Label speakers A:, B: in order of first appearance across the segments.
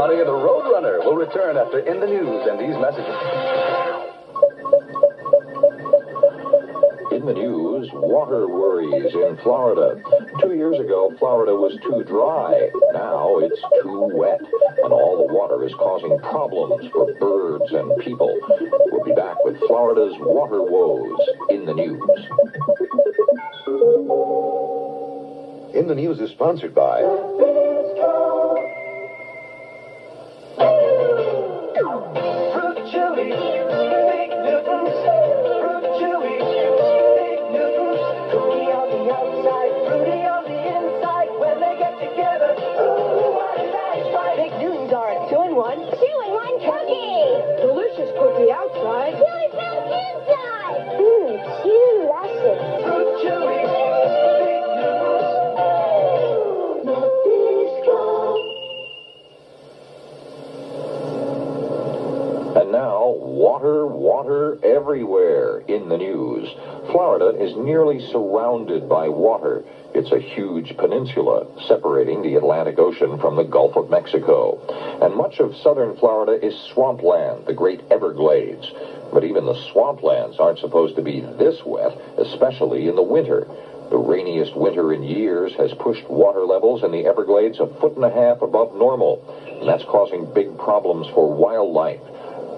A: Funny and the Roadrunner will return after In the News and these messages.
B: In the news, water worries in Florida. 2 years ago, Florida was too dry. Now it's too wet, and all the water is causing problems for birds and people. We'll be back with Florida's water woes in the news. In the News is sponsored by
C: Fruit Chewy, big noodles. Fruit Chewy, big noodles. Gooey on the outside, fruity on the inside. When they get together, ooh, what a nice bite.
D: Big noodles are a 2-in-1.
E: 2-in-1 cookie.
D: Delicious cookie outside.
E: Really filled inside. Too luscious.
C: Fruit Chewy, big noodles. Nabisco.
B: And now, water everywhere in the news. Florida is nearly surrounded by water. It's a huge peninsula separating the Atlantic Ocean from the Gulf of Mexico. And much of southern Florida is swampland, the Great Everglades. But even the swamplands aren't supposed to be this wet, especially in the winter. The rainiest winter in years has pushed water levels in the Everglades 1.5 feet above normal. And that's causing big problems for wildlife.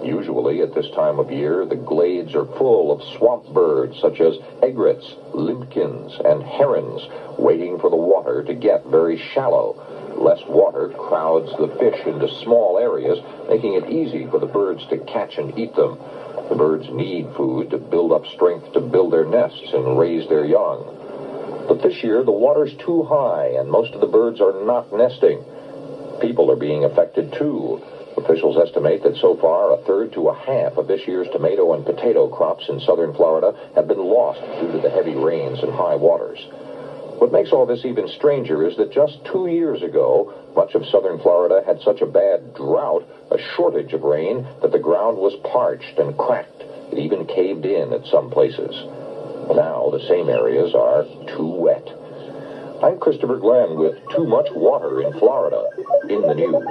B: Usually at this time of year, the glades are full of swamp birds such as egrets, limpkins, and herons, waiting for the water to get very shallow. Less water crowds the fish into small areas, making it easy for the birds to catch and eat them. The birds need food to build up strength to build their nests and raise their young. But this year, the water's too high, and most of the birds are not nesting. People are being affected, too. Officials estimate that so far, 1/3 to 1/2 of this year's tomato and potato crops in southern Florida have been lost due to the heavy rains and high waters. What makes all this even stranger is that just 2 years ago, much of southern Florida had such a bad drought, a shortage of rain, that the ground was parched and cracked. It even caved in at some places. Now the same areas are too wet. I'm Christopher Glenn with Too Much Water in Florida in the News.